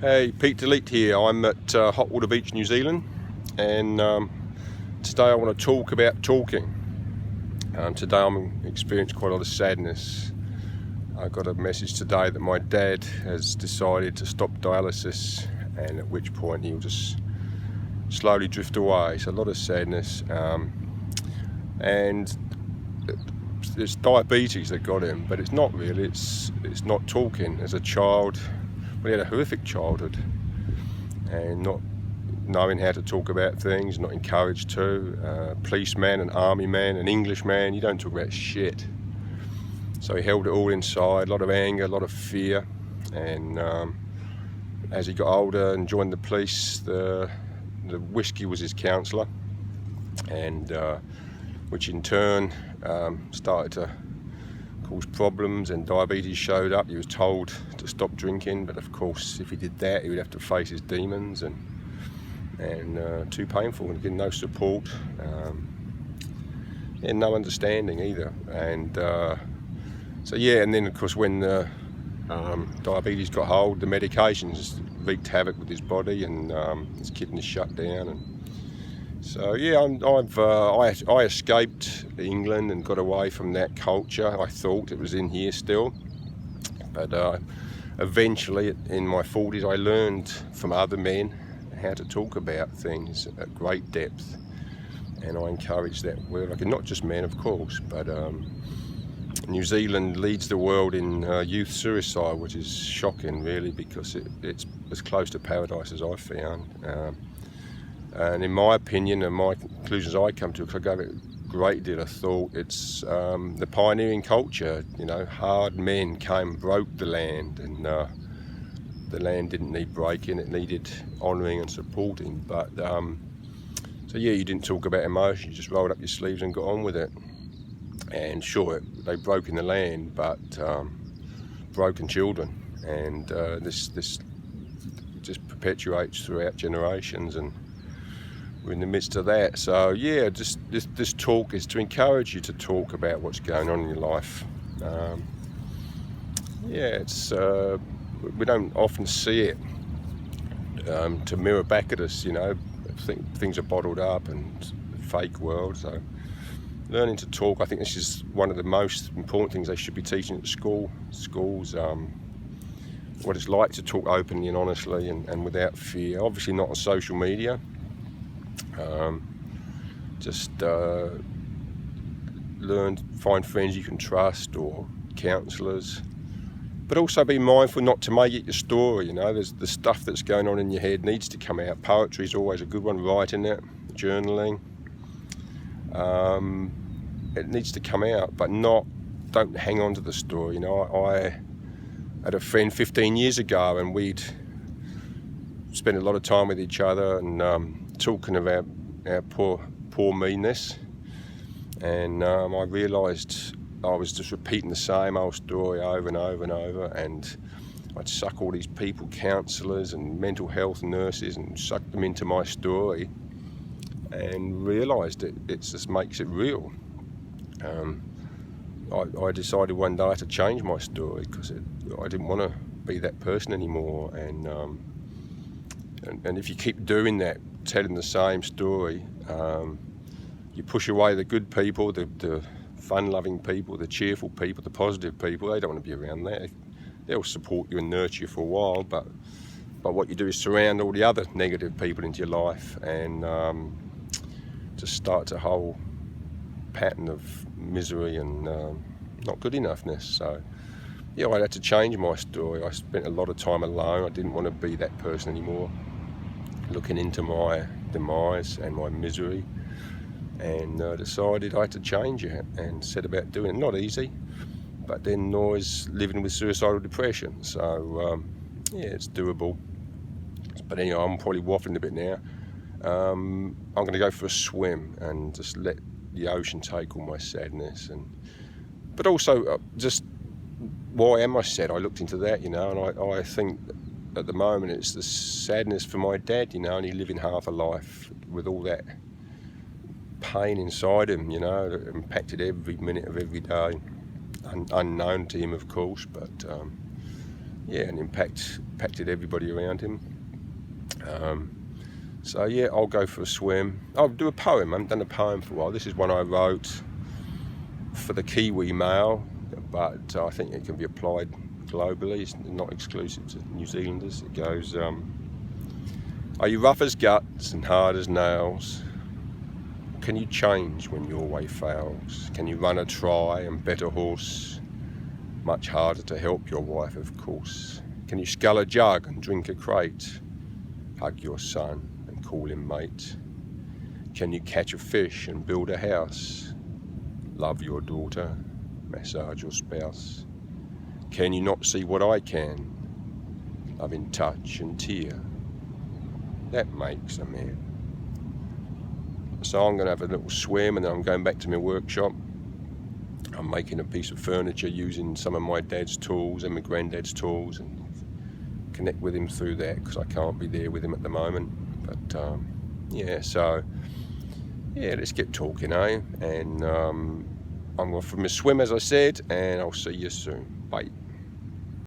Hey, Pete Delete here. I'm at Hot Water Beach, New Zealand, and today I want to talk about talking. Today I'm experiencing quite a lot of sadness. I got a message today that my dad has decided to stop dialysis, and at which point he'll just slowly drift away. So a lot of sadness, and it's diabetes that got him, but it's not really. It's not talking. As a child, we had a horrific childhood, and not knowing how to talk about things, not encouraged to. Policeman, an army man, an Englishman, you don't talk about shit. So he held it all inside, a lot of anger, a lot of fear, and as he got older and joined the police, the whiskey was his counsellor, and which in turn started to cause problems, and diabetes showed up. He was told to stop drinking, but of course if he did that he would have to face his demons, and too painful, and getting no support, and no understanding either. And so yeah, and then of course when diabetes got hold, the medications wreaked havoc with his body, and his kidneys shut down. And so yeah, I escaped England and got away from that culture. I thought it was in here still, but eventually in my 40s I learned from other men how to talk about things at great depth, and I encourage that work. Not just men, of course, but New Zealand leads the world in youth suicide, which is shocking really, because it's as close to paradise as I've found. And in my opinion, and my conclusions I come to, because I gave it a great deal of thought, it's the pioneering culture. You know, hard men came, broke the land, and the land didn't need breaking, it needed honouring and supporting. But so yeah, you didn't talk about emotion, you just rolled up your sleeves and got on with it. And sure, they broke in the land, but broken children, and this just perpetuates throughout generations, and we're in the midst of that. So yeah, just this talk is to encourage you to talk about what's going on in your life. Yeah, it's we don't often see it to mirror back at us. You know, things are bottled up and fake world. So learning to talk, I think this is one of the most important things they should be teaching at schools. What it's like to talk openly and honestly, and without fear. Obviously not on social media. Just find friends you can trust, or counsellors, but also be mindful not to make it your story. You know, there's the stuff that's going on in your head needs to come out. Poetry is always a good one, writing it, journaling. It needs to come out, but don't hang on to the story. You know, I had a friend 15 years ago, and we'd spent a lot of time with each other, and talking about our poor meanness, and I realised I was just repeating the same old story over and over and over, and I'd suck all these people, counsellors and mental health nurses, and suck them into my story, and realised it just makes it real. I decided one day to change my story, because I didn't want to be that person anymore, and if you keep doing that, telling the same story, you push away the good people, the fun-loving people, the cheerful people, the positive people. They don't want to be around that. They'll support you and nurture you for a while, but what you do is surround all the other negative people into your life, and just starts a whole pattern of misery and not good enoughness. So yeah, I had to change my story. I spent a lot of time alone. I didn't want to be that person anymore, looking into my demise and my misery, and decided I had to change it, and set about doing it. Not easy, but then always living with suicidal depression. So yeah, it's doable. But anyway, I'm probably waffling a bit now. I'm going to go for a swim and just let the ocean take all my sadness, but also just why am I sad? I looked into that, you know, and I think at the moment it's the sadness for my dad, you know, only living half a life with all that pain inside him, you know, that impacted every minute of every day, unknown to him, of course, but yeah, and impacted everybody around him. So yeah, I'll go for a swim. I'll do a poem. I haven't done a poem for a while. This is one I wrote for the Kiwi Mail, but I think it can be applied globally. It's not exclusive to New Zealanders. It goes, are you rough as guts and hard as nails? Can you change when your way fails? Can you run a try and bet a horse? Much harder to help your wife, of course. Can you scull a jug and drink a crate? Hug your son and call him mate. Can you catch a fish and build a house? Love your daughter, massage your spouse. Can you not see what I can? Love in touch and tear. That makes a man. So I'm going to have a little swim, and then I'm going back to my workshop. I'm making a piece of furniture using some of my dad's tools and my granddad's tools, and connect with him through that because I can't be there with him at the moment. But yeah, so yeah, let's get talking, eh? And I'm off for my swim, as I said, and I'll see you soon. Bye.